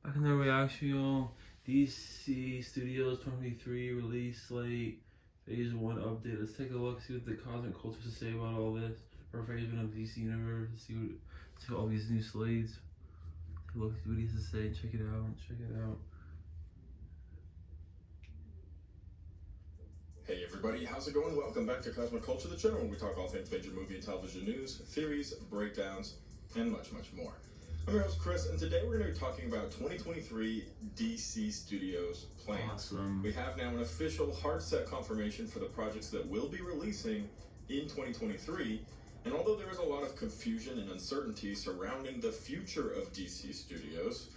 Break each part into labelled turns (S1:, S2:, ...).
S1: Back in the reaction, DC Studios 2023 release slate, Phase 1 update. Let's take a look, see what the cosmic culture has to say about all this. For Phase 1 of DC Universe, see all these new slates. Take a look, see what he has to say. Check it out.
S2: Hey everybody, how's it going? Welcome back to Cosmic Culture, the channel where we talk all things major movie and television news, theories, breakdowns, and much, much more. I'm your host Chris, and today we're going to be talking about 2023 DC Studios plans.
S1: Awesome.
S2: We have now an official hard set confirmation for the projects that will be releasing in 2023, and although there is a lot of confusion and uncertainty surrounding the future of DC Studios,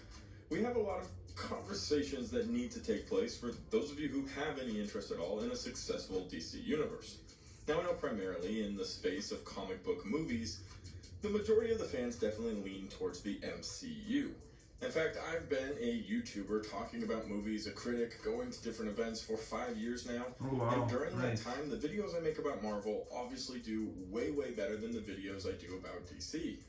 S2: we have a lot of conversations that need to take place for those of you who have any interest at all in a successful DC universe. Now, I know primarily in the space of comic book movies, the majority of the fans definitely lean towards the MCU. In fact, I've been a YouTuber talking about movies, a critic, going to different events for 5 years now.
S1: Oh, wow.
S2: And during
S1: Nice.
S2: that time, the videos I make about Marvel obviously do way, way better than the videos I do about DC.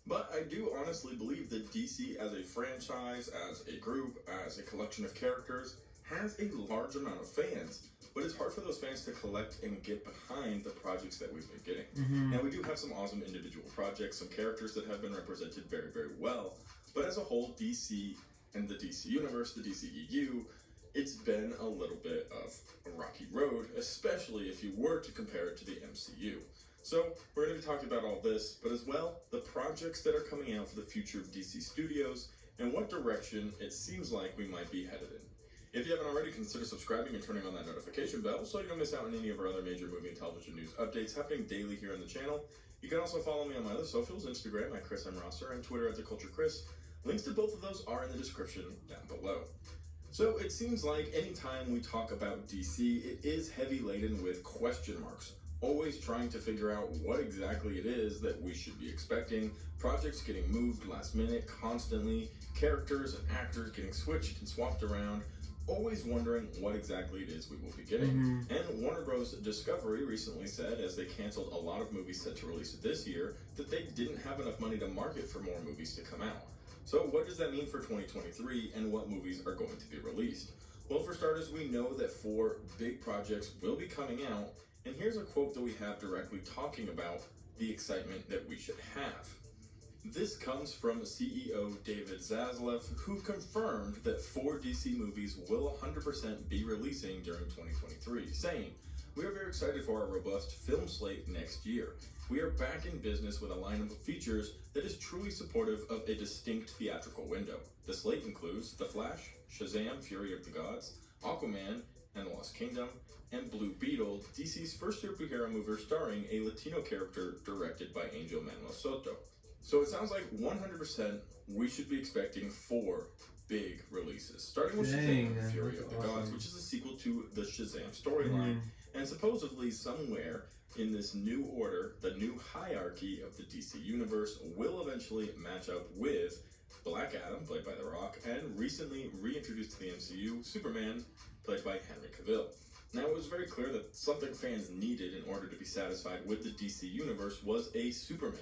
S2: But I do honestly believe that DC as a franchise, as a group, as a collection of characters, has a large amount of fans. But it's hard for those fans to collect and get behind the projects that we've been getting. Now, we do have some awesome individual projects, some characters that have been represented very, very well. But as a whole, DC and the DC Universe, the DCEU, it's been a little bit of a rocky road, especially if you were to compare it to the MCU. So we're going to be talking about all this, but as well, the projects that are coming out for the future of DC Studios and what direction it seems like we might be headed in. If you haven't already, consider subscribing and turning on that notification bell so you don't miss out on any of our other major movie and television news updates happening daily here on the channel. You can also follow me on my other socials, Instagram at Chris M. Rosser and Twitter at TheCultureChris. Links to both of those are in the description down below. So it seems like anytime we talk about DC, it is heavy laden with question marks. Always trying to figure out what exactly it is that we should be expecting, projects getting moved last minute constantly, characters and actors getting switched and swapped around, always wondering what exactly it is we will be getting. And Warner Bros. Discovery recently said, as they canceled a lot of movies set to release this year, that they didn't have enough money to market for more movies to come out. So what does that mean for 2023 and what movies are going to be released? Well, for starters, we know that 4 big projects will be coming out. And here's a quote that we have directly talking about the excitement that we should have. This comes from CEO David Zaslav, who confirmed that 4 DC movies will 100% be releasing during 2023, saying, "We are very excited for our robust film slate next year. We are back in business with a lineup of features that is truly supportive of a distinct theatrical window. The slate includes The Flash, Shazam! Fury of the Gods, Aquaman and the Lost Kingdom, and Blue Beetle, DC's first superhero movie starring a Latino character directed by Angel Manuel Soto." So it sounds like 100% we should be expecting 4 big releases, starting with Shazam! Fury of the Gods, which is a sequel to the Shazam storyline, and supposedly somewhere in this new order, the new hierarchy of the DC Universe will eventually match up with Black Adam, played by The Rock, and recently reintroduced to the MCU, Superman, played by Henry Cavill. Now, it was very clear that something fans needed in order to be satisfied with the DC Universe was a Superman.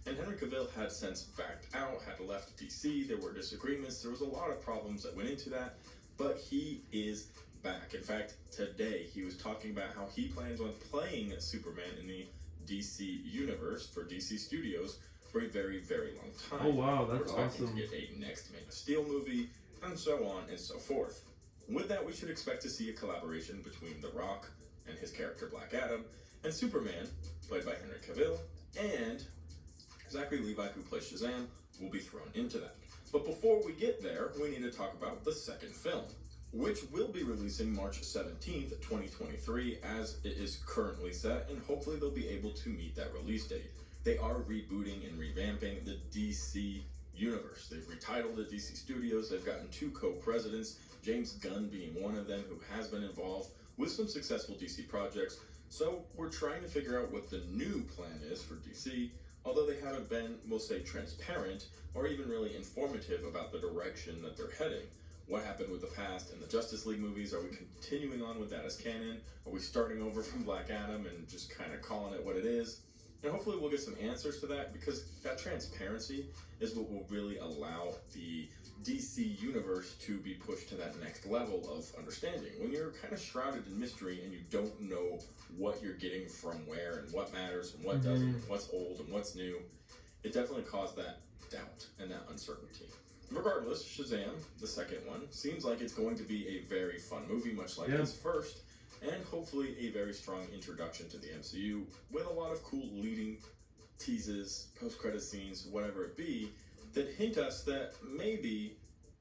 S2: And Henry Cavill had since backed out, had left DC, there were disagreements, there was a lot of problems that went into that, but he is back. In fact, today he was talking about how he plans on playing Superman in the DC Universe for DC Studios for a very, very long time.
S1: Oh wow, that's
S2: We're talking
S1: awesome.
S2: to get a next Man of Steel movie, and so on and so forth. With that, we should expect to see a collaboration between The Rock and his character Black Adam, and Superman, played by Henry Cavill, and Zachary Levi, who plays Shazam, will be thrown into that. But before we get there, we need to talk about the second film, which will be releasing March 17th, 2023, as it is currently set, and hopefully they'll be able to meet that release date. They are rebooting and revamping the DC Universe. They've retitled it DC Studios. They've gotten 2 co-presidents, James Gunn being one of them, who has been involved with some successful DC projects. So we're trying to figure out what the new plan is for DC, although they haven't been, we'll say, transparent or even really informative about the direction that they're heading. What happened with the past and the Justice League movies? Are we continuing on with that as canon? Are we starting over from Black Adam and just kind of calling it what it is? And hopefully we'll get some answers to that, because that transparency is what will really allow the DC universe to be pushed to that next level of understanding. When you're kind of shrouded in mystery and you don't know what you're getting from where and what matters and what doesn't, and what's old and what's new, it definitely caused that doubt and that uncertainty. Regardless, Shazam, the second one, seems like it's going to be a very fun movie, much like its first, and hopefully a very strong introduction to the MCU with a lot of cool leading teases, post-credit scenes, whatever it be, that hint us that maybe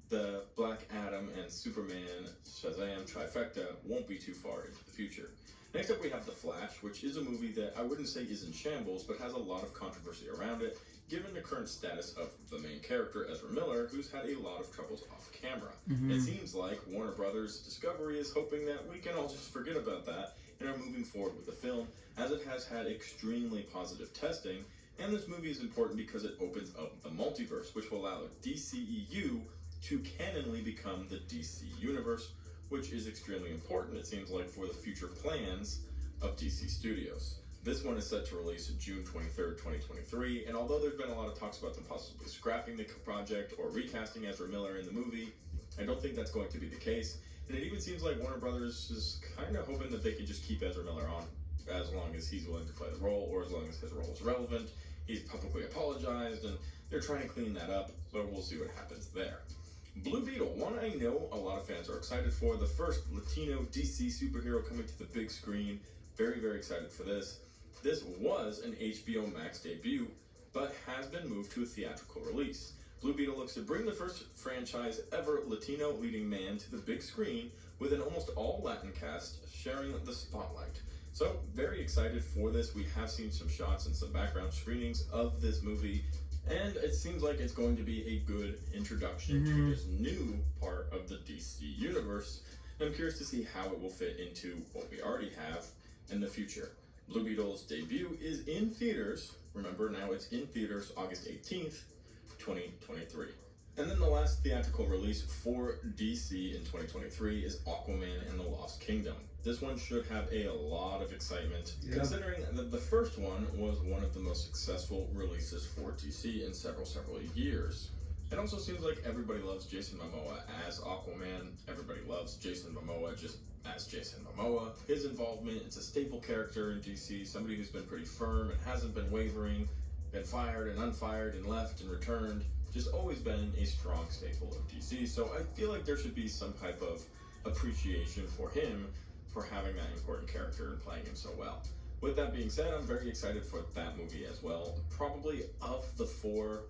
S2: the Black Adam and Superman Shazam trifecta won't be too far into the future. Next up we have The Flash, which is a movie that I wouldn't say is in shambles, but has a lot of controversy around it, given the current status of the main character, Ezra Miller, who's had a lot of troubles off camera. It seems like Warner Brothers Discovery is hoping that we can all just forget about that and are moving forward with the film, as it has had extremely positive testing, and this movie is important because it opens up the multiverse, which will allow DCEU to canonly become the DC Universe, which is extremely important, it seems like, for the future plans of DC Studios. This one is set to release June 23rd, 2023, and although there's been a lot of talks about them possibly scrapping the project or recasting Ezra Miller in the movie, I don't think that's going to be the case, and it even seems like Warner Brothers is kind of hoping that they can just keep Ezra Miller on as long as he's willing to play the role, or as long as his role is relevant. He's publicly apologized, and they're trying to clean that up, so we'll see what happens there. Blue Beetle, one I know a lot of fans are excited for, the first Latino DC superhero coming to the big screen. Very, very excited for this. This was an HBO Max debut, but has been moved to a theatrical release. Blue Beetle looks to bring the first franchise ever Latino leading man to the big screen, with an almost all Latin cast sharing the spotlight. So, very excited for this. We have seen some shots and some background screenings of this movie, and it seems like it's going to be a good introduction to this new part of the DC universe. And I'm curious to see how it will fit into what we already have in the future. Blue Beetle's debut is in theaters. Remember, now it's in theaters August 18th, 2023. And then the last theatrical release for DC in 2023 is Aquaman and the Lost Kingdom. This one should have a lot of excitement, considering that the first one was one of the most successful releases for DC in several years. It also seems like everybody loves Jason Momoa as Aquaman. Everybody loves Jason Momoa just as Jason Momoa. His involvement, it's a staple character in DC, somebody who's been pretty firm and hasn't been wavering, been fired and unfired and left and returned, just always been a strong staple of DC. So I feel like there should be some type of appreciation for him for having that important character and playing him so well. With that being said, I'm very excited for that movie as well. Probably of the four,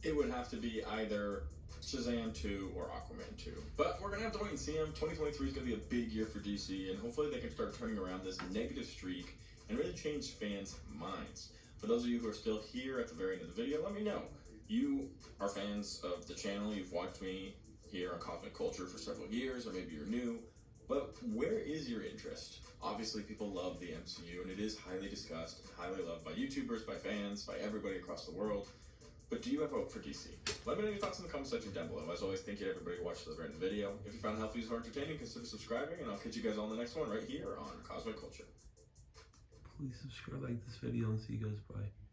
S2: it would have to be either Shazam 2 or Aquaman 2. But we're going to have to wait and see them. 2023 is going to be a big year for DC, and hopefully they can start turning around this negative streak and really change fans' minds. For those of you who are still here at the very end of the video, let me know. You are fans of the channel, you've watched me here on Cosmic Culture for several years, or maybe you're new, but where is your interest? Obviously people love the MCU, and it is highly discussed and highly loved by YouTubers, by fans, by everybody across the world. But do you have hope for DC? Let me know your thoughts in the comment section down below. As always, thank you to everybody who watched to the very end of the video. If you found it helpful, useful, or entertaining, consider subscribing, and I'll catch you guys on the next one right here on Cosmic Culture.
S1: Please subscribe, like this video, and see you guys. Bye.